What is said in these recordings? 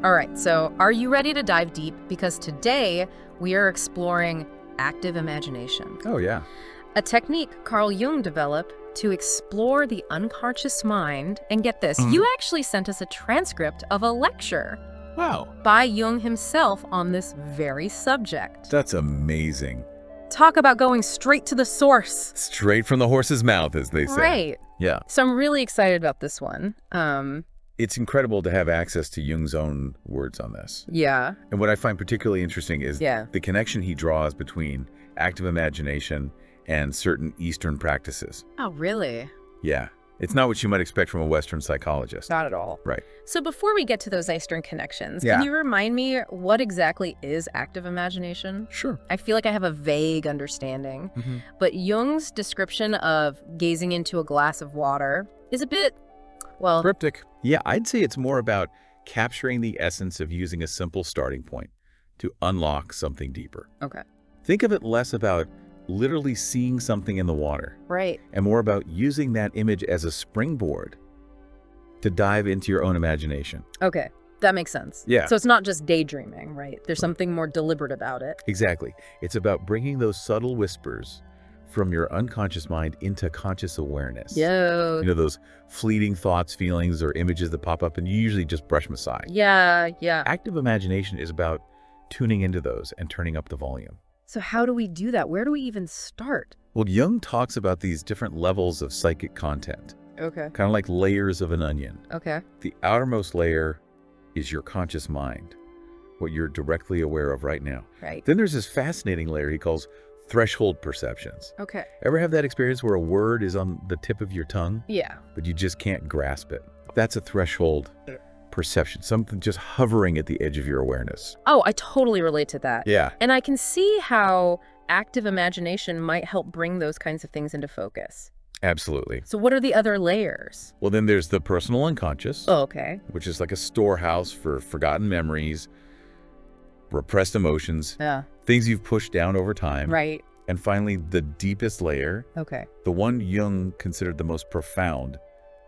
All right, so are you ready to dive deep? Because today we are exploring active imagination, Oh, yeah. a technique Carl Jung developed to explore the unconscious mind. And get this, you actually sent us a transcript of a lecture Wow. by Jung himself on this very subject. That's amazing. Talk about going straight to the source. Straight from the horse's mouth, as they say. Right. Yeah. So I'm really excited about this one. It's incredible to have access to Jung's own words on this. Yeah. And what I find particularly interesting is Yeah. the connection he draws between active imagination and certain Eastern practices. Oh, really? Yeah. It's not what you might expect from a Western psychologist. Not at all. Right. So before we get to those Eastern connections, Yeah. can you remind me what exactly is active imagination? Sure. I feel like I have a vague understanding, but Jung's description of gazing into a glass of water is a bit, well, Cryptic. Yeah, I'd say it's more about capturing the essence of using a simple starting point to unlock something deeper. okay. Think of it less about literally seeing something in the water Right. and more about using that image as a springboard to dive into your own imagination. Okay. That makes sense. Yeah. So it's not just daydreaming, right? There's something more deliberate about it. Exactly. It's about bringing those subtle whispers from your unconscious mind into conscious awareness. Yo. You know, those fleeting thoughts, feelings, or images that pop up and you usually just brush them aside. Yeah. Active imagination is about tuning into those and turning up the volume. So how do we do that? Where do we even start? Well, Jung talks about these different levels of psychic content, Okay. kind of like layers of an onion. Okay. The outermost layer is your conscious mind, what you're directly aware of right now. Right. Then there's this fascinating layer he calls threshold perceptions. Okay. Ever have that experience where a word is on the tip of your tongue, Yeah. but you just can't grasp it? That's a threshold perception, something just hovering at the edge of your awareness. Oh, I totally relate to that. Yeah. And I can see how active imagination might help bring those kinds of things into focus. Absolutely. So what are the other layers? Well, then there's the personal unconscious, Oh, okay. which is like a storehouse for forgotten memories, repressed emotions, Yeah. things you've pushed down over time. Right. And finally, the deepest layer, Okay. the one Jung considered the most profound,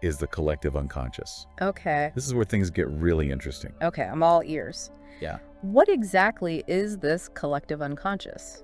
is the collective unconscious. Okay. This is where things get really interesting. Okay. I'm all ears. Yeah. What exactly is this collective unconscious?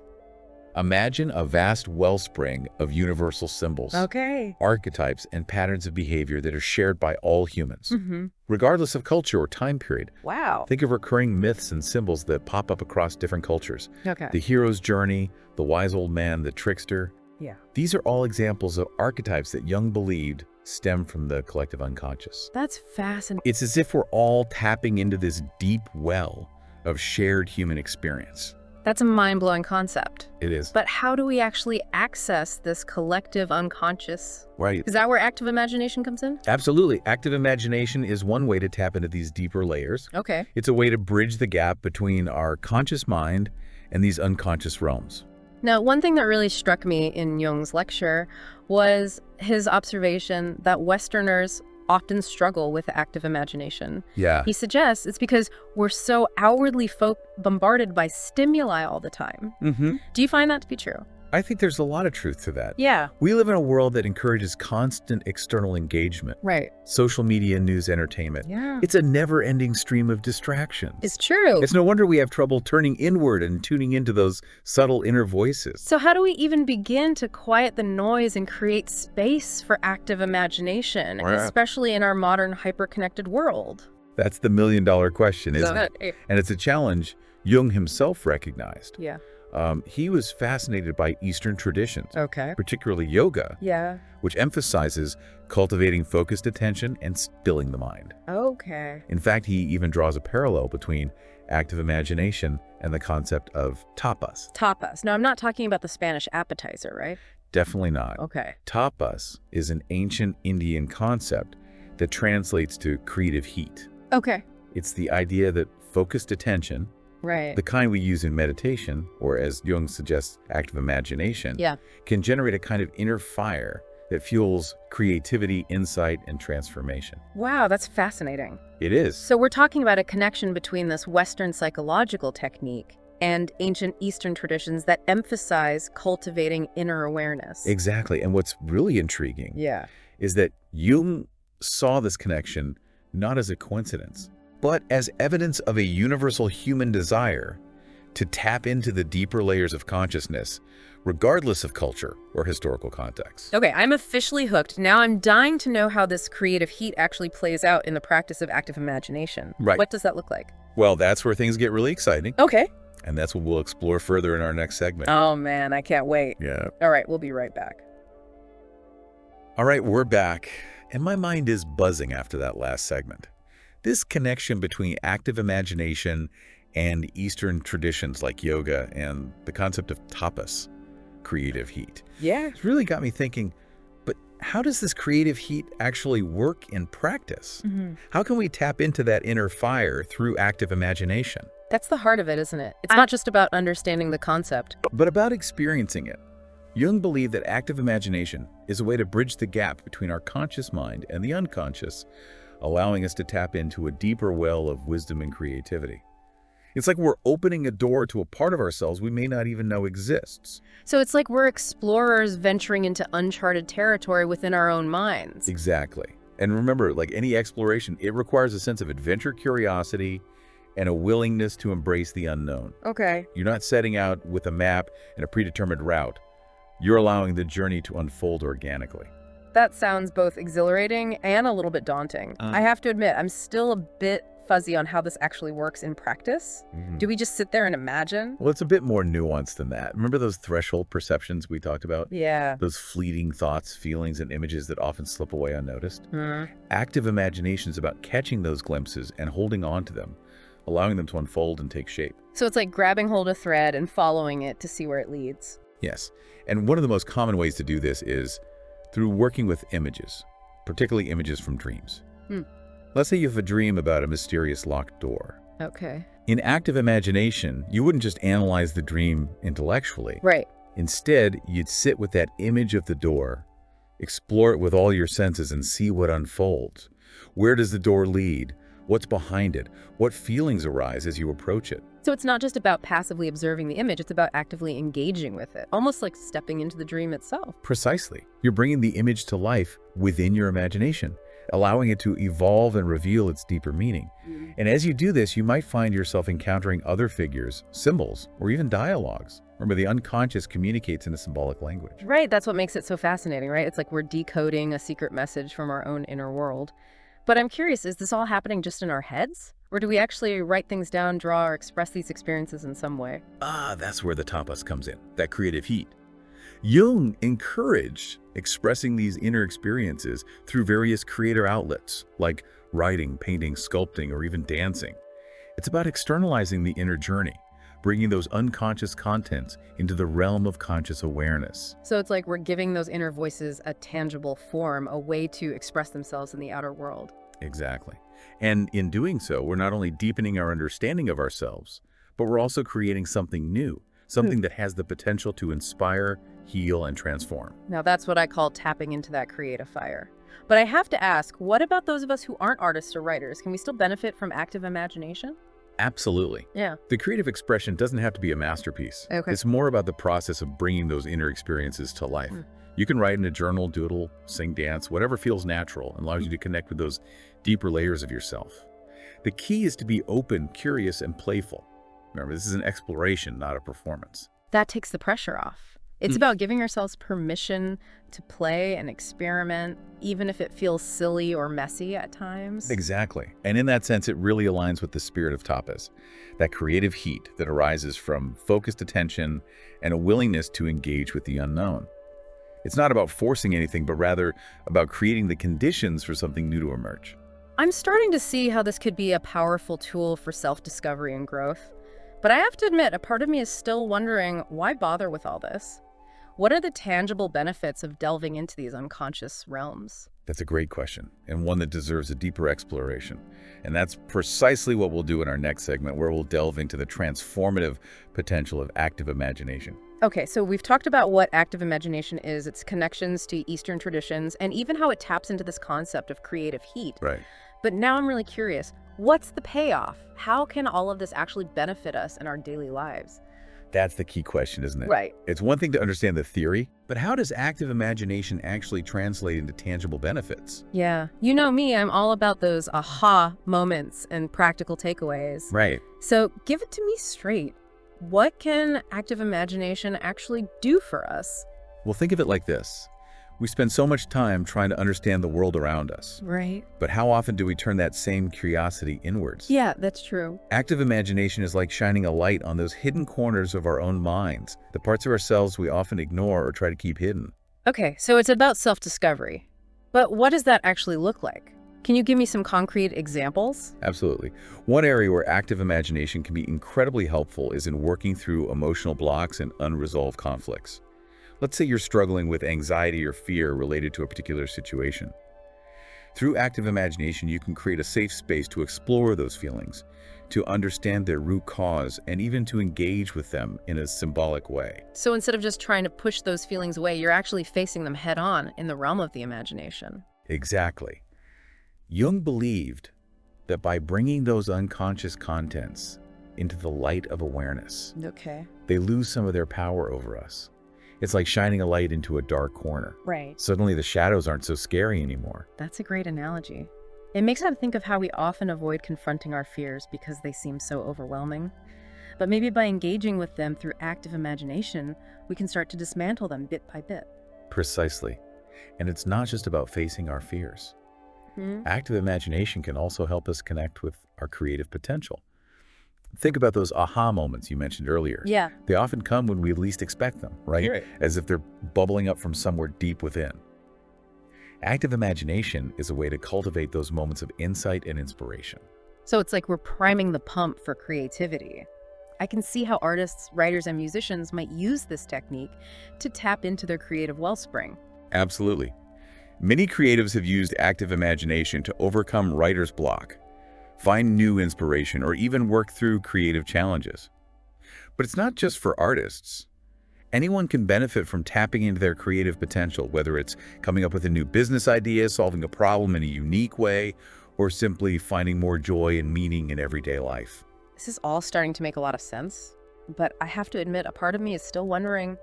Imagine a vast wellspring of universal symbols, Okay. archetypes, and patterns of behavior that are shared by all humans, Mm-hmm. regardless of culture or time period. Wow. Think of recurring myths and symbols that pop up across different cultures. Okay. The hero's journey, the wise old man, the trickster. Yeah. These are all examples of archetypes that Jung believed stem from the collective unconscious. That's fascinating. It's as if we're all tapping into this deep well of shared human experience. That's a mind-blowing concept. It is. But how do we actually access this collective unconscious? Right. Is that where active imagination comes in? Absolutely. Active imagination is one way to tap into these deeper layers. Okay. It's a way to bridge the gap between our conscious mind and these unconscious realms. Now, one thing that really struck me in Jung's lecture was his observation that Westerners often struggle with active imagination. Yeah. He suggests it's because we're so outwardly bombarded by stimuli all the time. Mm-hmm. Do you find that to be true? I think there's a lot of truth to that. Yeah. We live in a world that encourages constant external engagement, Right. social media, news, entertainment. Yeah. It's a never-ending stream of distractions. It's true. It's no wonder we have trouble turning inward and tuning into those subtle inner voices. So how do we even begin to quiet the noise and create space for active imagination, Right. especially in our modern hyper-connected world? That's the million-dollar question, isn't it? it? And it's a challenge Jung himself recognized. Yeah. He was fascinated by Eastern traditions, Okay. particularly yoga, Yeah. which emphasizes cultivating focused attention and stilling the mind. Okay. In fact, he even draws a parallel between active imagination and the concept of tapas. Tapas. Now, I'm not talking about the Spanish appetizer, right? Definitely not. Okay. Tapas is an ancient Indian concept that translates to creative heat. Okay. It's the idea that focused attention, Right. the kind we use in meditation, or as Jung suggests, active imagination, Yeah. can generate a kind of inner fire that fuels creativity, insight, and transformation. Wow, that's fascinating. It is. So we're talking about a connection between this Western psychological technique and ancient Eastern traditions that emphasize cultivating inner awareness. Exactly. And what's really intriguing Yeah. is that Jung saw this connection not as a coincidence, but as evidence of a universal human desire to tap into the deeper layers of consciousness, regardless of culture or historical context. Okay, I'm officially hooked. Now I'm dying to know how this creative heat actually plays out in the practice of active imagination. Right. What does that look like? Well, that's where things get really exciting. Okay. And that's what we'll explore further in our next segment. Oh man, I can't wait. Yeah. All right, we'll be right back. All right, we're back. And my mind is buzzing after that last segment. This connection between active imagination and Eastern traditions like yoga and the concept of tapas, creative heat. Yeah. It's really got me thinking, but how does this creative heat actually work in practice? How can we tap into that inner fire through active imagination? That's the heart of it, isn't it? It's not just about understanding the concept. But about experiencing it. Jung believed that active imagination is a way to bridge the gap between our conscious mind and the unconscious, allowing us to tap into a deeper well of wisdom and creativity. It's like we're opening a door to a part of ourselves we may not even know exists. So it's like we're explorers venturing into uncharted territory within our own minds. Exactly. And remember, like any exploration, it requires a sense of adventure, curiosity, and a willingness to embrace the unknown. Okay. You're not setting out with a map and a predetermined route. You're allowing the journey to unfold organically. That sounds both exhilarating and a little bit daunting. I have to admit, I'm still a bit fuzzy on how this actually works in practice. Do we just sit there and imagine? Well, it's a bit more nuanced than that. Remember those threshold perceptions we talked about? Yeah. Those fleeting thoughts, feelings, and images that often slip away unnoticed? Active imagination is about catching those glimpses and holding on to them, allowing them to unfold and take shape. So it's like grabbing hold of thread and following it to see where it leads. Yes. And one of the most common ways to do this is through working with images, particularly images from dreams. Let's say you have a dream about a mysterious locked door. Okay. In active imagination, you wouldn't just analyze the dream intellectually. Right. Instead, you'd sit with that image of the door, explore it with all your senses and see what unfolds. Where does the door lead? What's behind it? What feelings arise as you approach it? So it's not just about passively observing the image, it's about actively engaging with it, almost like stepping into the dream itself. Precisely. You're bringing the image to life within your imagination, allowing it to evolve and reveal its deeper meaning. And as you do this, you might find yourself encountering other figures, symbols, or even dialogues. Remember, the unconscious communicates in a symbolic language. Right, that's what makes it so fascinating, right? It's like we're decoding a secret message from our own inner world. But I'm curious, is this all happening just in our heads? Or do we actually write things down, draw, or express these experiences in some way? That's where the tapas comes in, that creative heat. Jung encouraged expressing these inner experiences through various creator outlets, like writing, painting, sculpting, or even dancing. It's about externalizing the inner journey, bringing those unconscious contents into the realm of conscious awareness. So it's like we're giving those inner voices a tangible form, a way to express themselves in the outer world. Exactly. And in doing so, we're not only deepening our understanding of ourselves, but we're also creating something new, something that has the potential to inspire, heal, and transform. Now that's what I call tapping into that creative fire. But I have to ask, what about those of us who aren't artists or writers? Can we still benefit from active imagination? Absolutely. Yeah. The creative expression doesn't have to be a masterpiece. Okay. It's more about the process of bringing those inner experiences to life. You can write in a journal, doodle, sing, dance, whatever feels natural and allows you to connect with those deeper layers of yourself. The key is to be open, curious, and playful. Remember, this is an exploration, not a performance. That takes the pressure off. It's about giving ourselves permission to play and experiment, even if it feels silly or messy at times. Exactly. And in that sense, it really aligns with the spirit of tapas, that creative heat that arises from focused attention and a willingness to engage with the unknown. It's not about forcing anything, but rather about creating the conditions for something new to emerge. I'm starting to see how this could be a powerful tool for self-discovery and growth. But I have to admit, a part of me is still wondering, why bother with all this? What are the tangible benefits of delving into these unconscious realms? That's a great question, and one that deserves a deeper exploration. And that's precisely what we'll do in our next segment, where we'll delve into the transformative potential of active imagination. Okay, so we've talked about what active imagination is, its connections to Eastern traditions, and even how it taps into this concept of creative heat. Right. But now I'm really curious, what's the payoff? How can all of this actually benefit us in our daily lives? That's the key question, isn't it? Right. It's one thing to understand the theory, but how does active imagination actually translate into tangible benefits? Yeah. You know me, I'm all about those aha moments and practical takeaways. Right. So give it to me straight. What can active imagination actually do for us? Well, think of it like this. We spend so much time trying to understand the world around us. Right. But how often do we turn that same curiosity inwards? Yeah, that's true. Active imagination is like shining a light on those hidden corners of our own minds, the parts of ourselves we often ignore or try to keep hidden. Okay, so it's about self-discovery. But what does that actually look like? Can you give me some concrete examples? Absolutely. One area where active imagination can be incredibly helpful is in working through emotional blocks and unresolved conflicts. Let's say you're struggling with anxiety or fear related to a particular situation. Through active imagination, you can create a safe space to explore those feelings, to understand their root cause, and even to engage with them in a symbolic way. So instead of just trying to push those feelings away, you're actually facing them head on in the realm of the imagination. Exactly. Jung believed that by bringing those unconscious contents into the light of awareness, Okay. they lose some of their power over us. It's like shining a light into a dark corner. Right. Suddenly the shadows aren't so scary anymore. That's a great analogy. It makes me think of how we often avoid confronting our fears because they seem so overwhelming. But maybe by engaging with them through active imagination, we can start to dismantle them bit by bit. Precisely. And it's not just about facing our fears. Active imagination can also help us connect with our creative potential. Think about those aha moments you mentioned earlier. Yeah. They often come when we least expect them, right? Right. As if they're bubbling up from somewhere deep within. Active imagination is a way to cultivate those moments of insight and inspiration. So it's like we're priming the pump for creativity. I can see how artists, writers, and musicians might use this technique to tap into their creative wellspring. Absolutely. Many creatives have used active imagination to overcome writer's block, find new inspiration, or even work through creative challenges. But it's not just for artists. Anyone can benefit from tapping into their creative potential, whether it's coming up with a new business idea, solving a problem in a unique way, or simply finding more joy and meaning in everyday life. This is all starting to make a lot of sense, but I have to admit, a part of me is still wondering,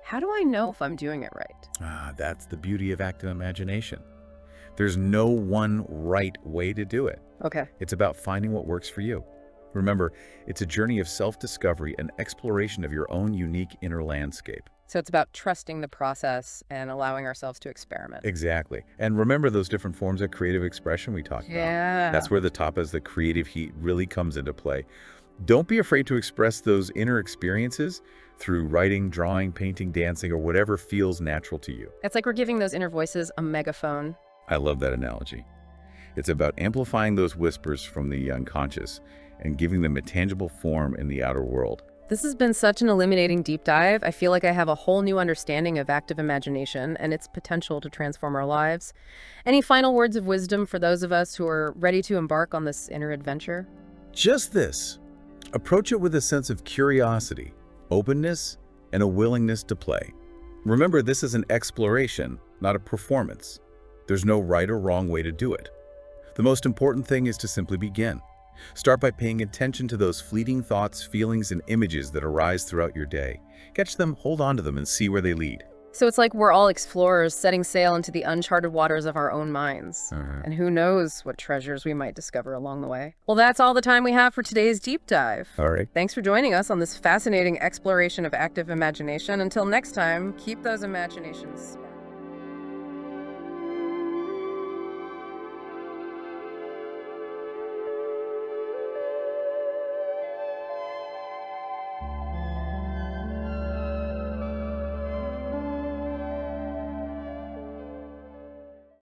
how do I know if I'm doing it right? That's the beauty of active imagination. There's no one right way to do it. Okay. It's about finding what works for you. Remember, it's a journey of self-discovery and exploration of your own unique inner landscape. So it's about trusting the process and allowing ourselves to experiment. Exactly. And remember those different forms of creative expression we talked about? Yeah. That's where the tapas, the creative heat, really comes into play. Don't be afraid to express those inner experiences through writing, drawing, painting, dancing, or whatever feels natural to you. It's like we're giving those inner voices a megaphone. I love that analogy. It's about amplifying those whispers from the unconscious and giving them a tangible form in the outer world. This has been such an illuminating deep dive. I feel like I have a whole new understanding of active imagination and its potential to transform our lives. Any final words of wisdom for those of us who are ready to embark on this inner adventure? Just this. Approach it with a sense of curiosity, openness, and a willingness to play. Remember, this is an exploration, not a performance. There's no right or wrong way to do it. The most important thing is to simply begin. Start by paying attention to those fleeting thoughts, feelings, and images that arise throughout your day. Catch them, hold on to them, and see where they lead. So it's like we're all explorers setting sail into the uncharted waters of our own minds. And who knows what treasures we might discover along the way. Well, that's all the time we have for today's deep dive. All right. Thanks for joining us on this fascinating exploration of active imagination. Until next time, keep those imaginations